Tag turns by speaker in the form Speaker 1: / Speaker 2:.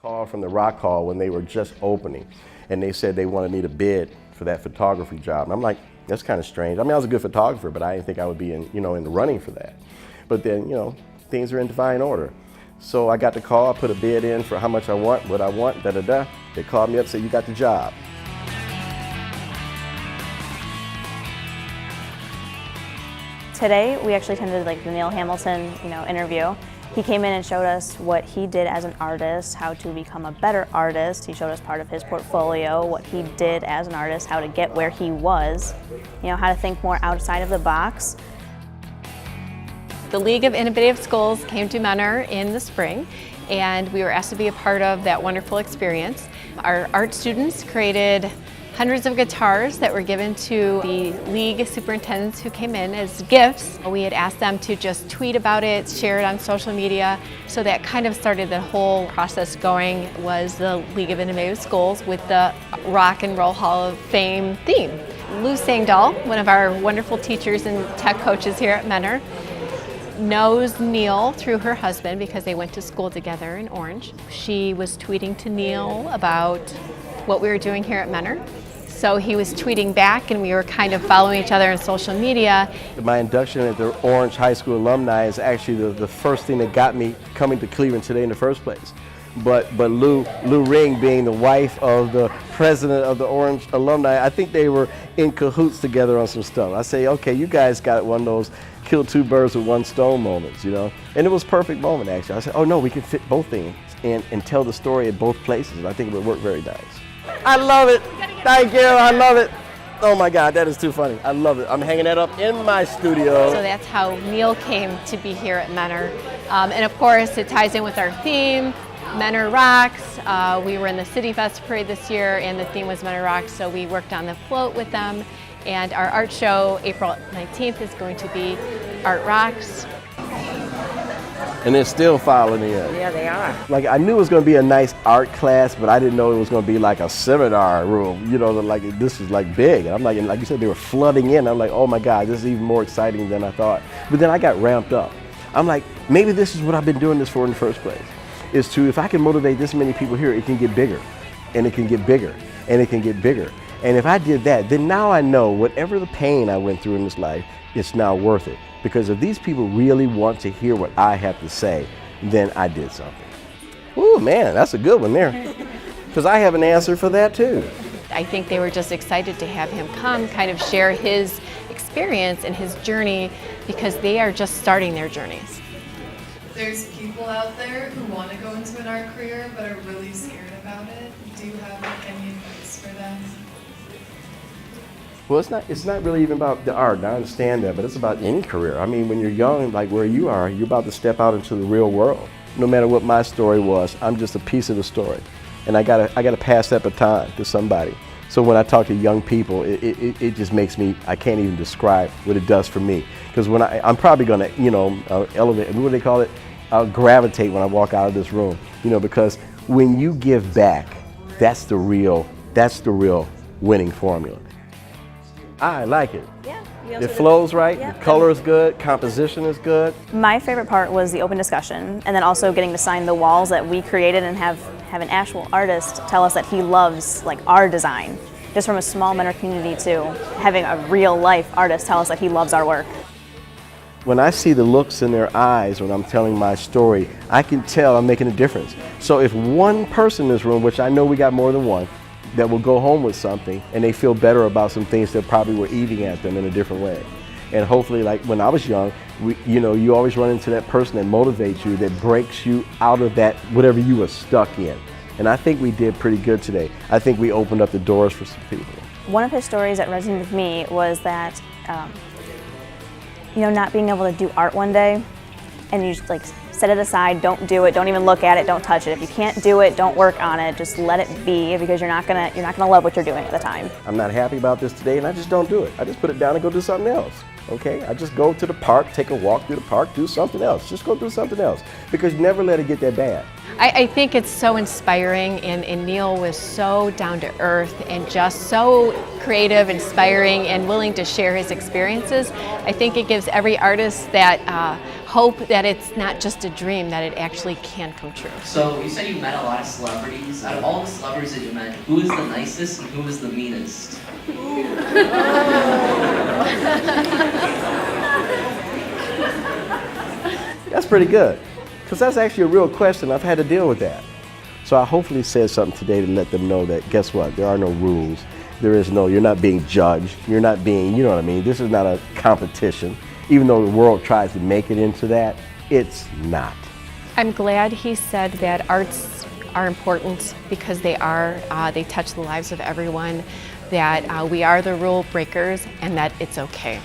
Speaker 1: call from the Rock Hall when they were just opening, and they said they wanted me to bid for that photography job. And I'm like, that's kind of strange. I mean, I was a good photographer, but I didn't think I would be in the running for that. But then, things are in divine order. So I got the call, I put a bid in for how much I want, what I want, da-da-da. They called me up and said, you got the job.
Speaker 2: Today, we actually attended the Neal Hamilton, interview. He came in and showed us what he did as an artist, how to become a better artist. He showed us part of his portfolio, what he did as an artist, how to get where he was, how to think more outside of the box.
Speaker 3: The League of Innovative Schools came to Menor in the spring, and we were asked to be a part of that wonderful experience. Our art students created hundreds of guitars that were given to the League superintendents who came in as gifts. We had asked them to just tweet about it, share it on social media, so that kind of started the whole process going. Was the League of Innovative Schools with the Rock and Roll Hall of Fame theme. Lou Sangdahl, one of our wonderful teachers and tech coaches here at Menor, knows Neal through her husband because they went to school together in Orange. She was tweeting to Neal about what we were doing here at Menor. So he was tweeting back and we were kind of following each other on social media.
Speaker 1: My induction at the Orange High School alumni is actually the first thing that got me coming to Cleveland today in the first place. But Lou Ring, being the wife of the president of the Orange alumni, I think they were in cahoots together on some stuff. I say, okay, you guys got one of those kill two birds with one stone moments, And it was a perfect moment, actually. I said, oh no, we can fit both things and tell the story at both places. And I think it would work very nice. I love it. Thank you. I love it. Oh my God, that is too funny. I love it. I'm hanging that up in my studio.
Speaker 3: So that's how Neal came to be here at Menor. And of course, it ties in with our theme, Menor Rocks. We were in the City Fest parade this year and the theme was Menor Rocks, so we worked on the float with them. And our art show, April 19th, is going to be Art Rocks.
Speaker 1: And they're still following in.
Speaker 4: Yeah, they are.
Speaker 1: Like, I knew it was going to be a nice art class, but I didn't know it was going to be like a seminar room. Like this is like big. And I'm like, and like you said, they were flooding in. I'm like, oh my God, this is even more exciting than I thought. But then I got ramped up. I'm like, maybe this is what I've been doing this for in the first place. Is to, if I can motivate this many people here, it can get bigger, and it can get bigger, and it can get bigger. And if I did that, then now I know whatever the pain I went through in this life, it's now worth it. Because if these people really want to hear what I have to say, then I did something. Ooh, man, that's a good one there. Because I have an answer for that too.
Speaker 3: I think they were just excited to have him come, kind of share his experience and his journey, because they are just starting their journeys.
Speaker 5: There's people out there who want to go into an art career but are really scared about it. Do you have any advice for them?
Speaker 1: Well, it's not really even about the art. I understand that, but it's about any career. I mean, when you're young, like where you are, you're about to step out into the real world. No matter what my story was, I'm just a piece of the story. And I gotta pass that baton to somebody. So when I talk to young people, it just makes me, I can't even describe what it does for me. Because when I'm probably gonna, elevate, what do they call it? I'll gravitate when I walk out of this room, because when you give back, that's the real winning formula. I like it.
Speaker 2: Yeah.
Speaker 1: It flows right,
Speaker 2: Yeah.
Speaker 1: the color is good, composition is good.
Speaker 2: My favorite part was the open discussion, and then also getting to sign the walls that we created and have an actual artist tell us that he loves our design. Just from a small Menor community too, having a real life artist tell us that he loves our work.
Speaker 1: When I see the looks in their eyes when I'm telling my story, I can tell I'm making a difference. So if one person in this room, which I know we got more than one, that will go home with something and they feel better about some things that probably were eating at them in a different way. And hopefully, like when I was young, you always run into that person that motivates you, that breaks you out of that, whatever you were stuck in. And I think we did pretty good today. I think we opened up the doors for some people.
Speaker 2: One of his stories that resonated with me was that, not being able to do art one day, and you just set it aside, don't do it, don't even look at it, don't touch it. If you can't do it, don't work on it, just let it be, because you're not gonna love what you're doing at the time.
Speaker 1: I'm not happy about this today, and I just don't do it. I just put it down and go do something else, okay? I just go to the park, take a walk through the park, do something else. Just go do something else, because you never let it get that bad.
Speaker 3: I think it's so inspiring, and Neal was so down to earth and just so creative, inspiring, and willing to share his experiences. I think it gives every artist that hope that it's not just a dream, that it actually can come true.
Speaker 4: So you said you met a lot of celebrities. Out of all the celebrities that you met, who is the nicest and who is the meanest?
Speaker 1: That's pretty good, because that's actually a real question. I've had to deal with that. So I hopefully said something today to let them know that, guess what, there are no rules. There is no, you're not being judged. You're not being, you know what I mean? This is not a competition. Even though the world tries to make it into that, it's not.
Speaker 3: I'm glad he said that arts are important because they touch the lives of everyone, that we are the rule breakers and that it's okay.